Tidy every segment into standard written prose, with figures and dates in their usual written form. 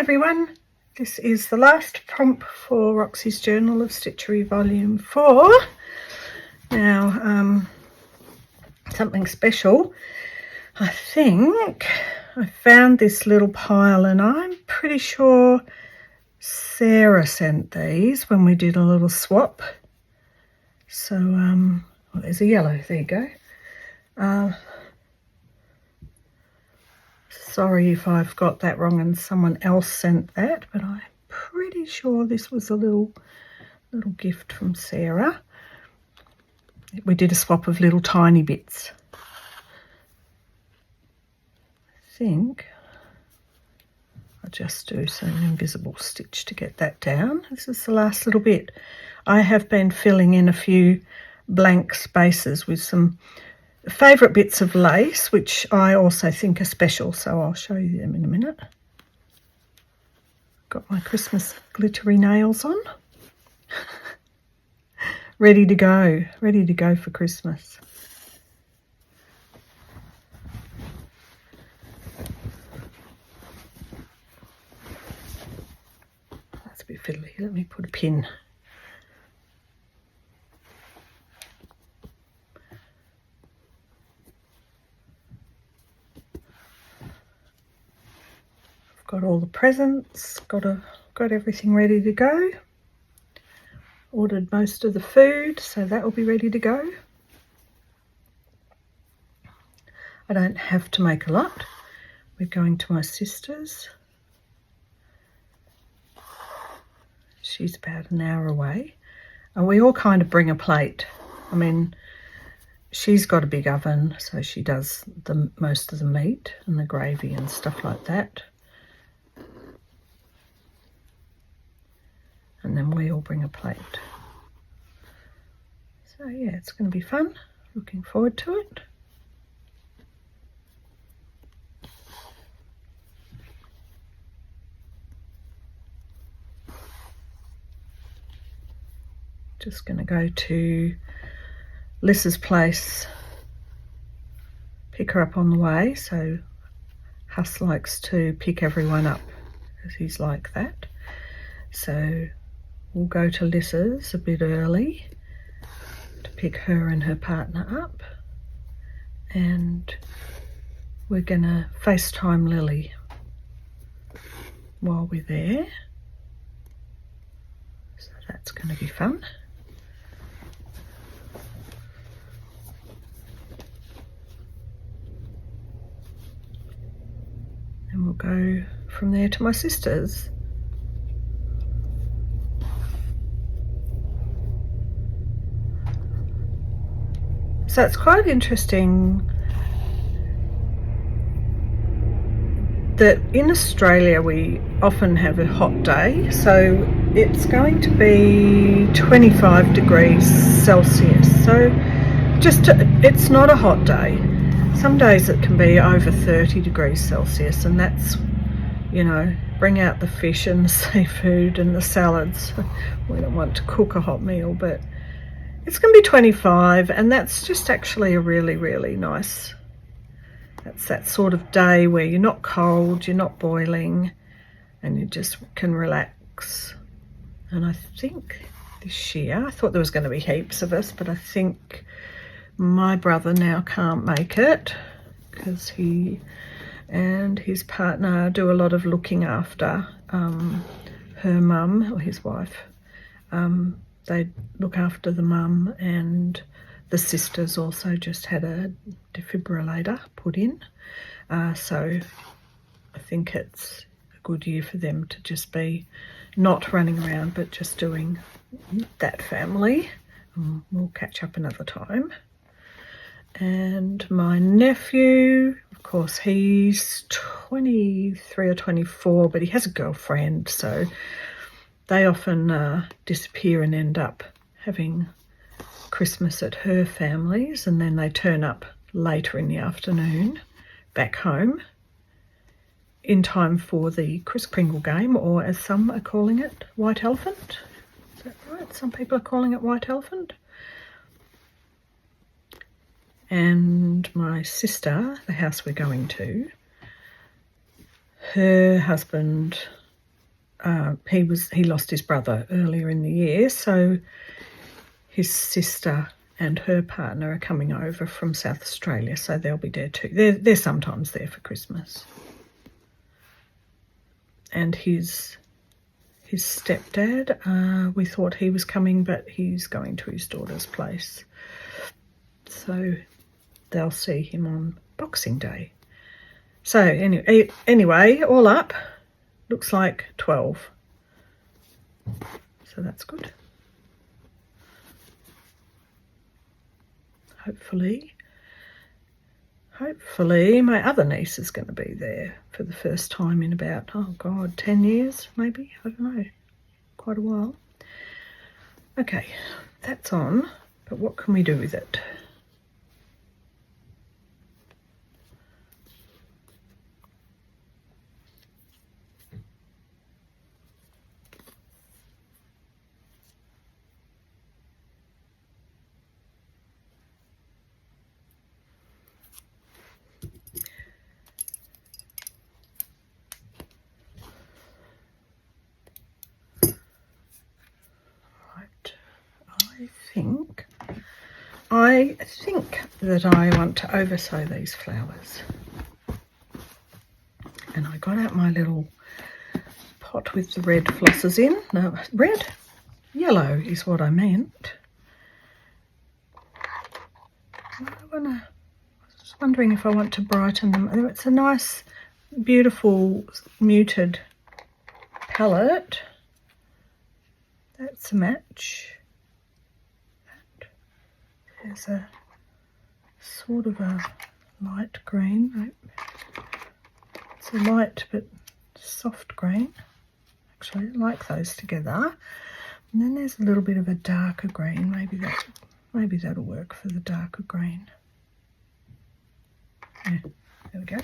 everyone, this is the last prompt for Roxy's Journal of Stitchery Volume 4. Now, something special. I think I found this little pile and I'm pretty sure Sarah sent these when we did a little swap. So, well, there's a yellow, there you go. Sorry if I've got that wrong and someone else sent that, but I'm pretty sure this was a little gift from Sarah. We did a swap of little tiny bits. I think I'll just do some invisible stitch to get that down. This is the last little bit. I have been filling in a few blank spaces with some favourite bits of lace, which I also think are special, so I'll show you them in a minute. Got my Christmas glittery nails on. ready to go for Christmas. That's a bit fiddly. Let me put a pin. Got all the presents, got everything ready to go. Ordered most of the food, so that will be ready to go. I don't have to make a lot. We're going to my sister's. She's about an hour away. And we all kind of bring a plate. I mean, she's got a big oven, so she does most of the meat and the gravy and stuff like that. And then we all bring a plate. So yeah, it's going to be fun. Looking forward to it. Just going to go to Liz's place, pick her up on the way. So Huss likes to pick everyone up because he's like that. So we'll go to Liz's a bit early to pick her and her partner up, and we're going to FaceTime Lily while we're there, so that's going to be fun. And we'll go from there to my sister's. So it's quite interesting that in Australia we often have a hot day. So it's going to be 25 degrees Celsius. So it's not a hot day. Some days it can be over 30 degrees Celsius, and that's, you know, bring out the fish and the seafood and the salads. We don't want to cook a hot meal, but it's going to be 25, and that's just actually a really, really nice, that's that sort of day where you're not cold, you're not boiling, and you just can relax. And I think this year, I thought there was going to be heaps of us, but I think my brother now can't make it because he and his partner do a lot of looking after her mum, or his wife. They look after the mum, and the sisters also just had a defibrillator put in. So I think it's a good year for them to just be not running around, but just doing that family. We'll catch up another time. And my nephew, of course, he's 23 or 24, but he has a girlfriend, so they often disappear and end up having Christmas at her family's, and then they turn up later in the afternoon back home in time for the Kris Kringle game, or as some are calling it, White Elephant. Is that right? Some people are calling it White Elephant. And my sister, the house we're going to, her husband he lost his brother earlier in the year, so his sister and her partner are coming over from South Australia, so they'll be there too. They're sometimes there for Christmas. And his stepdad, we thought he was coming, but he's going to his daughter's place. So they'll see him on Boxing Day. So anyway, all up, looks like 12. So that's good. Hopefully my other niece is going to be there for the first time in about, 10 years maybe, I don't know, quite a while. Okay, that's on, but what can we do with it? I think that I want to oversow these flowers. And I got out my little pot with the red flosses in. No, yellow is what I meant. I was just wondering if I want to brighten them. It's a nice, beautiful, muted palette. That's a match. There's a sort of a light green. It's a light but soft green. Actually, I like those together. And then there's a little bit of a darker green. Maybe that'll work for the darker green. Yeah, there we go.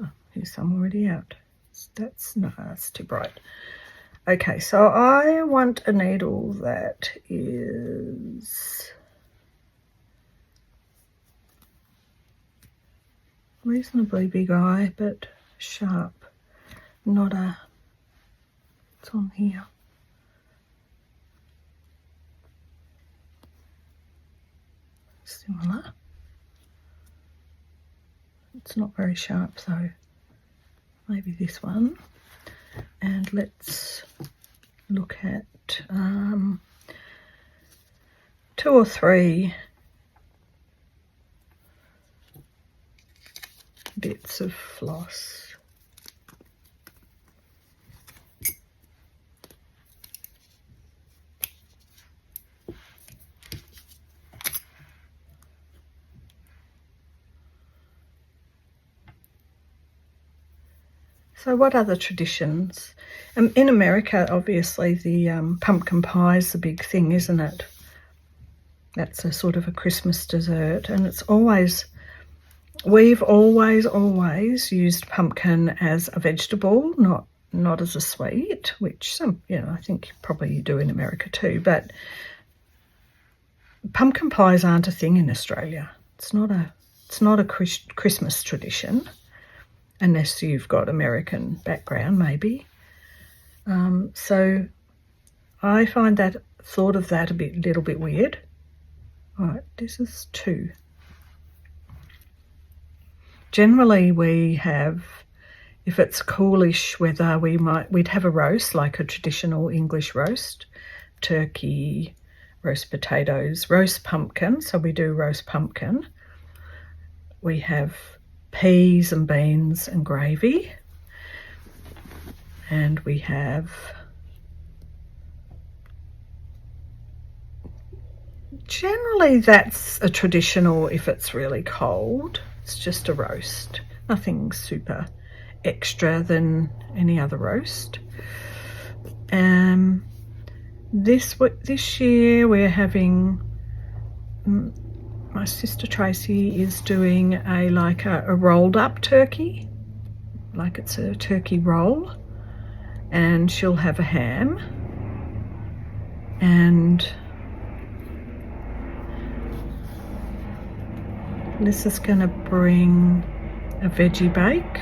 Oh, here's some already out. That's too bright. Okay, so I want a needle that is reasonably big eye, but sharp. It's on here. Similar. It's not very sharp, so maybe this one. And let's look at 2 or 3 bits of floss. So what other traditions? In America, obviously, the pumpkin pie is the big thing, isn't it? That's a sort of a Christmas dessert, and we've always used pumpkin as a vegetable, not as a sweet, which I think probably you do in America too. But pumpkin pies aren't a thing in Australia. It's not a Christmas tradition. Unless you've got American background, maybe. So I find that thought of that little bit weird. All right, this is 2. Generally, we have, if it's coolish weather, we'd have a roast, like a traditional English roast, turkey, roast potatoes, roast pumpkin. So we do roast pumpkin. We have peas and beans and gravy, and we have generally that's a traditional. If it's really cold, it's just a roast, nothing super extra than any other roast. This year we're having, my sister Tracy is doing a rolled up turkey, like it's a turkey roll, and she'll have a ham, and Lissa's going to bring a veggie bake,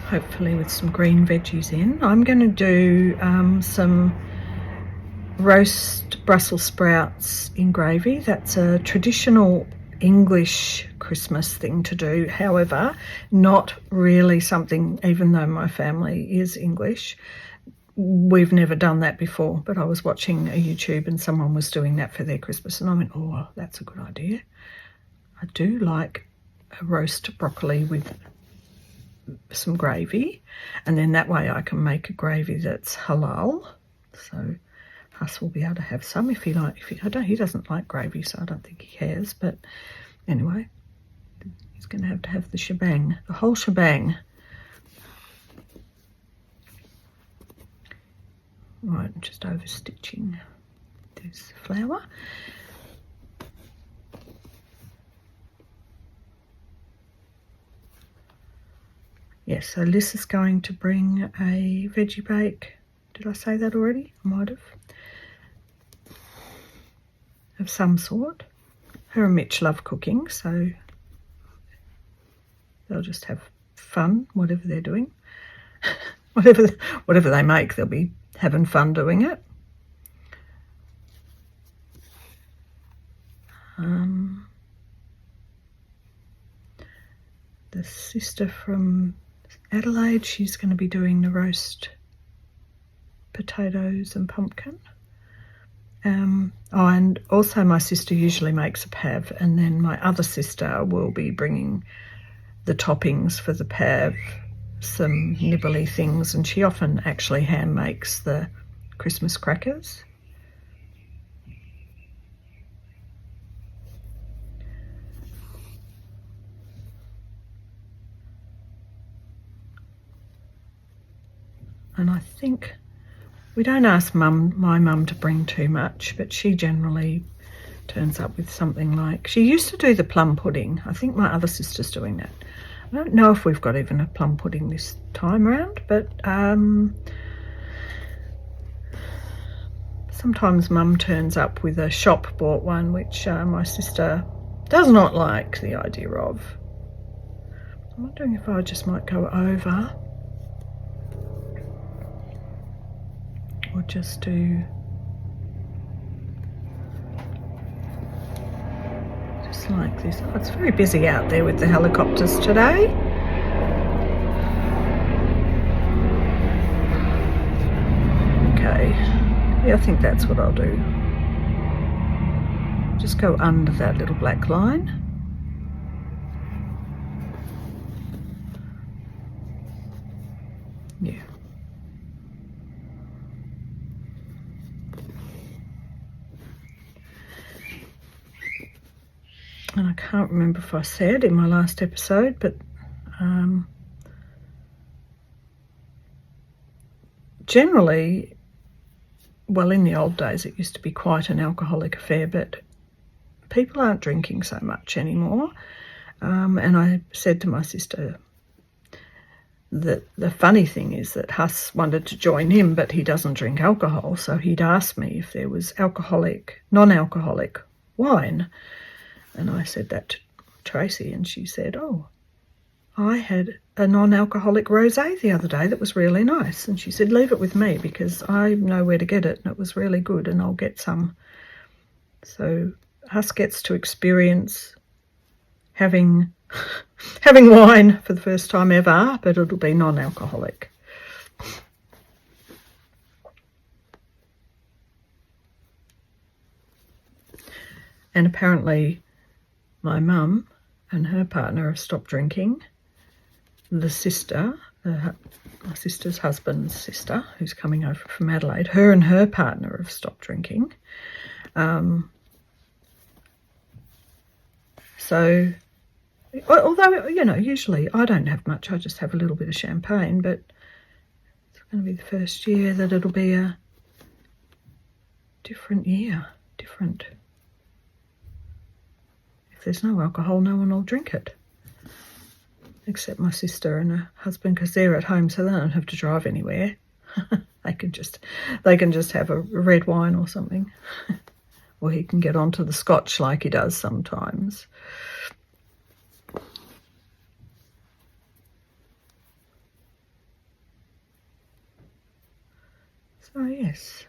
hopefully with some green veggies in. I'm going to do some roast Brussels sprouts in gravy. That's a traditional English Christmas thing to do, however, not really something, even though my family is English, we've never done that before. But I was watching a YouTube and someone was doing that for their Christmas, and I went, oh, that's a good idea. I do like a roast broccoli with some gravy, and then that way I can make a gravy that's halal, so Huss will be able to have some if he he doesn't like gravy, so I don't think he cares, but anyway, he's going to have the shebang, the whole shebang. Right, I'm just over stitching this flower. Yes, so Liz is going to bring a veggie bake. Did I say that already? I might have. Of some sort. Her and Mitch love cooking, so they'll just have fun, whatever they're doing. whatever they make, they'll be having fun doing it. The sister from Adelaide, she's going to be doing the roast potatoes and pumpkin. Oh, and also my sister usually makes a pav, and then my other sister will be bringing the toppings for the pav, some nibbly things, and she often actually hand makes the Christmas crackers. And I think we don't ask my mum to bring too much, but she generally turns up with something like, she used to do the plum pudding. I think my other sister's doing that. I don't know if we've got even a plum pudding this time around, but sometimes mum turns up with a shop bought one, which my sister does not like the idea of. I'm wondering if I just might go over or just do just like this. Oh, it's very busy out there with the helicopters today. Okay, yeah, I think that's what I'll do. Just go under that little black line. Yeah. And I can't remember if I said in my last episode, but generally, well, in the old days it used to be quite an alcoholic affair, but people aren't drinking so much anymore. And I said to my sister that the funny thing is that Huss wanted to join him, but he doesn't drink alcohol, so he'd asked me if there was non-alcoholic wine. And I said that to Tracy, and she said, oh, I had a non-alcoholic rosé the other day that was really nice. And she said, leave it with me because I know where to get it, and it was really good, and I'll get some. So Huss gets to experience having wine for the first time ever, but it'll be non-alcoholic. And apparently my mum and her partner have stopped drinking. The sister, my sister's husband's sister, who's coming over from Adelaide, her and her partner have stopped drinking. So, although, you know, usually I don't have much, I just have a little bit of champagne, but it's going to be the first year that it'll be a different year, different. If there's no alcohol, no one will drink it. Except my sister and her husband, because they're at home, so they don't have to drive anywhere. They can just have a red wine or something. or he can get onto the scotch like he does sometimes. So yes,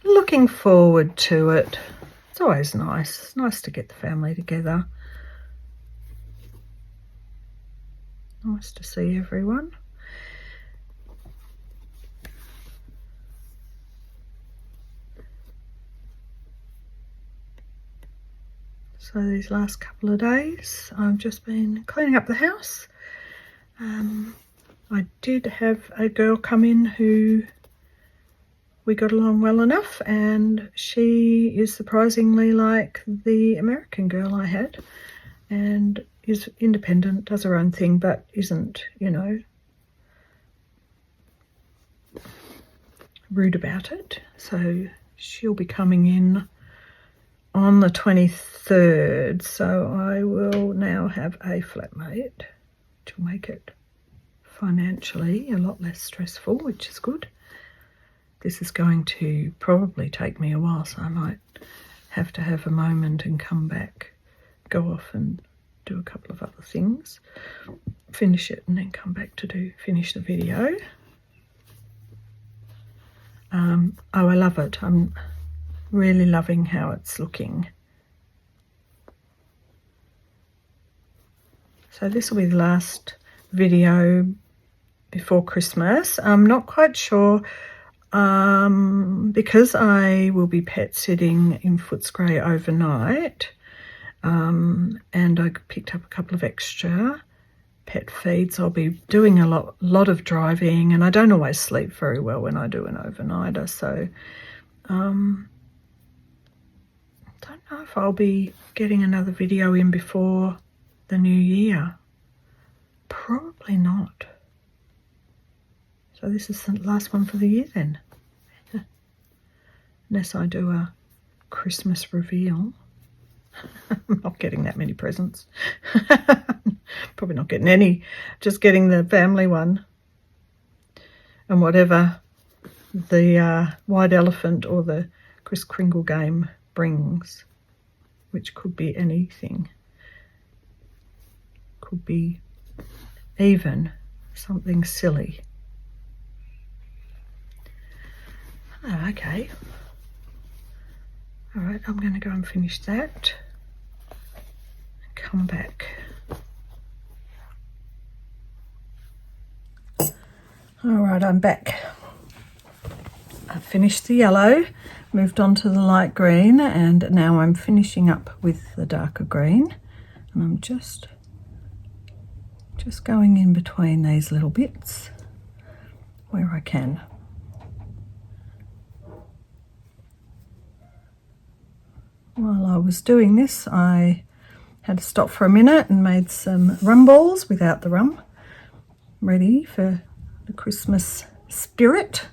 looking forward to it. It's always nice. It's nice to get the family together. Nice to see everyone. So these last couple of days I've just been cleaning up the house. I did have a girl come in who we got along well enough, and she is surprisingly like the American girl I had, and is independent, does her own thing, but isn't, you know, rude about it. So she'll be coming in on the 23rd, so I will now have a flatmate to make it financially a lot less stressful, which is good. This is going to probably take me a while, so I might have to have a moment and come back, go off and do a couple of other things, finish it, and then come back to finish the video. Oh, I love it. I'm really loving how it's looking. So this will be the last video before Christmas. I'm not quite sure, because I will be pet sitting in Footscray overnight, and I picked up a couple of extra pet feeds. I'll be doing a lot of driving, and I don't always sleep very well when I do an overnighter, so don't know if I'll be getting another video in before the new year. Probably not. So this is the last one for the year then. Unless I do a Christmas reveal. I'm not getting that many presents. Probably not getting any. Just getting the family one. And whatever the White Elephant or the Kris Kringle game brings, which could be anything. Could be even something silly. Oh, okay. All right, I'm going to go and finish that and come back. All right, I'm back. I finished the yellow, moved on to the light green, and now I'm finishing up with the darker green. And I'm just going in between these little bits where I can. While I was doing this, I had to stop for a minute and made some rum balls without the rum, ready for the Christmas spirit.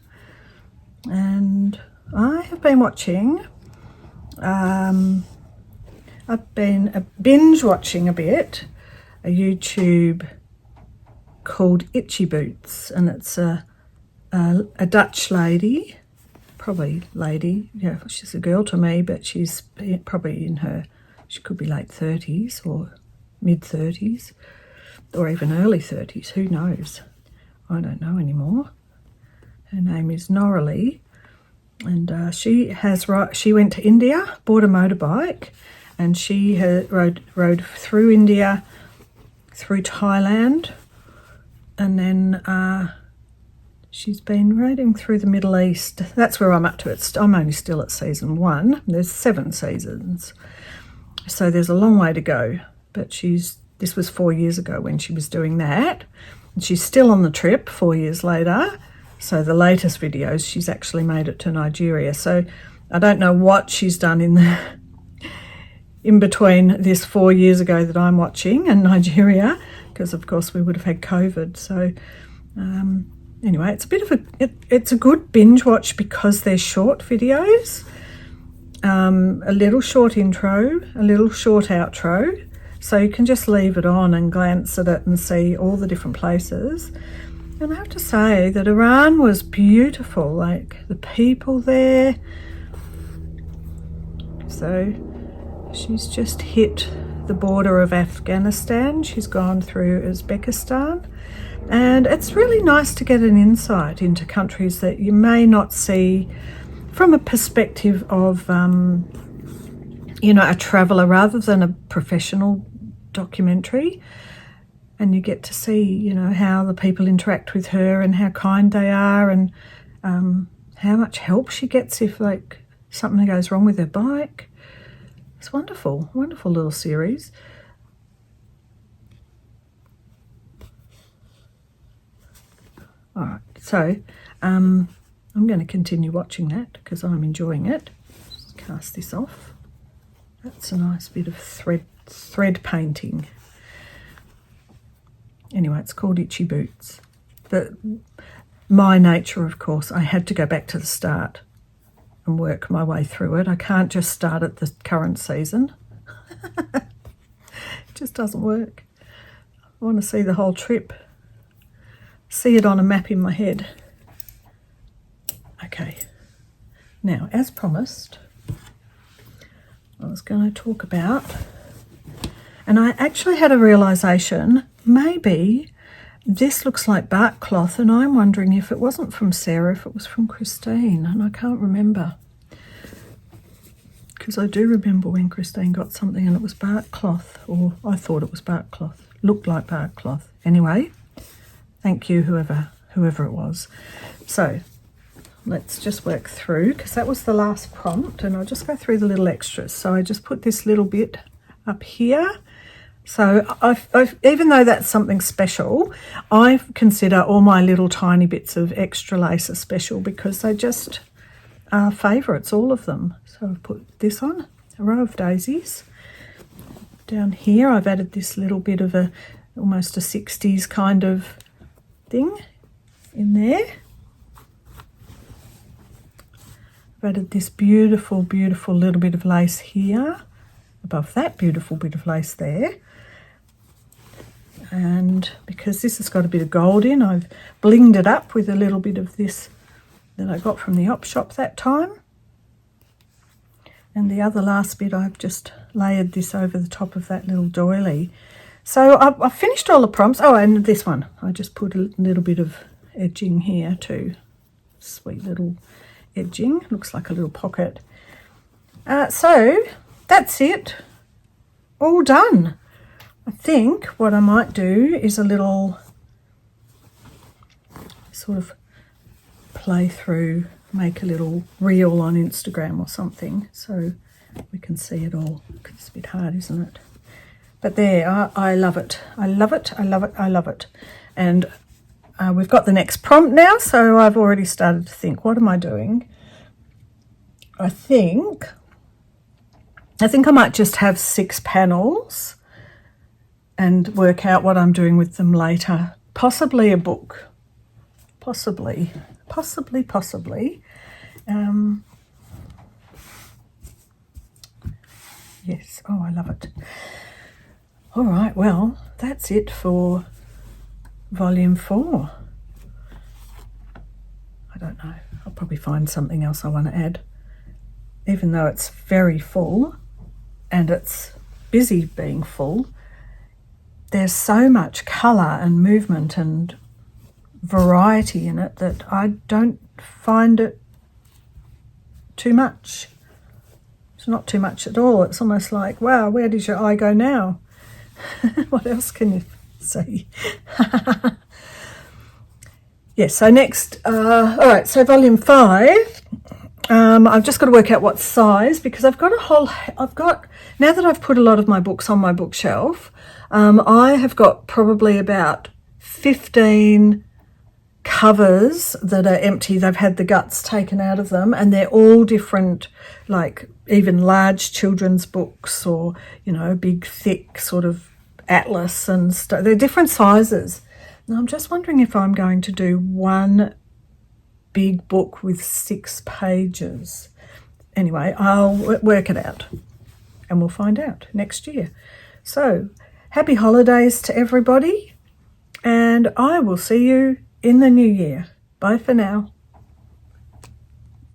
And I have been watching, I've been binge watching a bit, a YouTube called Itchy Boots, and it's a Dutch lady, probably lady, yeah, she's a girl to me, but she's probably she could be late 30s or mid 30s or even early 30s, who knows? I don't know anymore. Her name is Noralie, and she went to India, bought a motorbike, and she rode through India, through Thailand, and then she's been riding through the Middle East. That's where I'm up to. I'm only still at season 1. There's 7 seasons, so there's a long way to go. But this was 4 years ago when she was doing that, and she's still on the trip 4 years later. So the latest videos, she's actually made it to Nigeria. So I don't know what she's done in between this 4 years ago that I'm watching and Nigeria, because of course we would have had COVID. So anyway, it's a bit of it's a good binge watch because they're short videos, a little short intro, a little short outro, so you can just leave it on and glance at it and see all the different places. And I have to say that Iran was beautiful, like the people there, So she's just hit the border of Afghanistan. She's gone through Uzbekistan. And it's really nice to get an insight into countries that you may not see from a perspective of, you know, a traveller rather than a professional documentary. And you get to see, you know, how the people interact with her and how kind they are, and how much help she gets if, like, something goes wrong with her bike. It's wonderful, wonderful little series. All right, so I'm going to continue watching that because I'm enjoying it. Just cast this off. That's a nice bit of thread painting. Anyway, it's called Itchy Boots. But my nature, of course, I had to go back to the start and work my way through it. I can't just start at the current season. It just doesn't work. I want to see the whole trip. See it on a map in my head. Okay. Now, as promised, I was going to talk about, and I actually had a realisation, maybe this looks like bark cloth, and I'm wondering if it wasn't from Sarah, if it was from Christine, and I can't remember. Because I do remember when Christine got something and it was bark cloth, or I thought it was bark cloth, looked like bark cloth. Anyway, thank you, whoever it was. So let's just work through, because that was the last prompt, and I'll just go through the little extras. So I just put this little bit up here. So I've even though that's something special, I consider all my little tiny bits of extra lace are special because they just are favourites, all of them. So I've put this on, a row of daisies. Down here I've added this little bit of almost a 60s kind of thing in there. I've added this beautiful, beautiful little bit of lace here, above that beautiful bit of lace there. And because this has got a bit of gold in, I've blinged it up with a little bit of this that I got from the op shop that time. And the other last bit, I've just layered this over the top of that little doily. So I've finished all the prompts. Oh, and this one, I just put a little bit of edging here too. Sweet little edging, looks like a little pocket. So that's it, all done. I think what I might do is a little sort of play through, make a little reel on Instagram or something so we can see it all. It's a bit hard, isn't it? But there, I love it. I love it. I love it. I love it. And we've got the next prompt now, so I've already started to think, what am I doing? I think I might just have 6 panels and work out what I'm doing with them later. Possibly a book. Possibly. Yes, oh, I love it. All right, well, that's it for volume 4. I don't know. I'll probably find something else I want to add. Even though it's very full and it's busy being full, there's so much colour and movement and variety in it that I don't find it too much. It's not too much at all. It's almost like, wow, where does your eye go now? What else can you see? Yes, so next, all right, so volume 5, I've just got to work out what size, because now that I've put a lot of my books on my bookshelf, I have got probably about 15 covers that are empty. They've had the guts taken out of them, and they're all different, like even large children's books, or, you know, big, thick sort of atlas and stuff. They're different sizes. Now I'm just wondering if I'm going to do one big book with 6 pages. Anyway, I'll work it out and we'll find out next year. So happy holidays to everybody, and I will see you in the new year. Bye for now.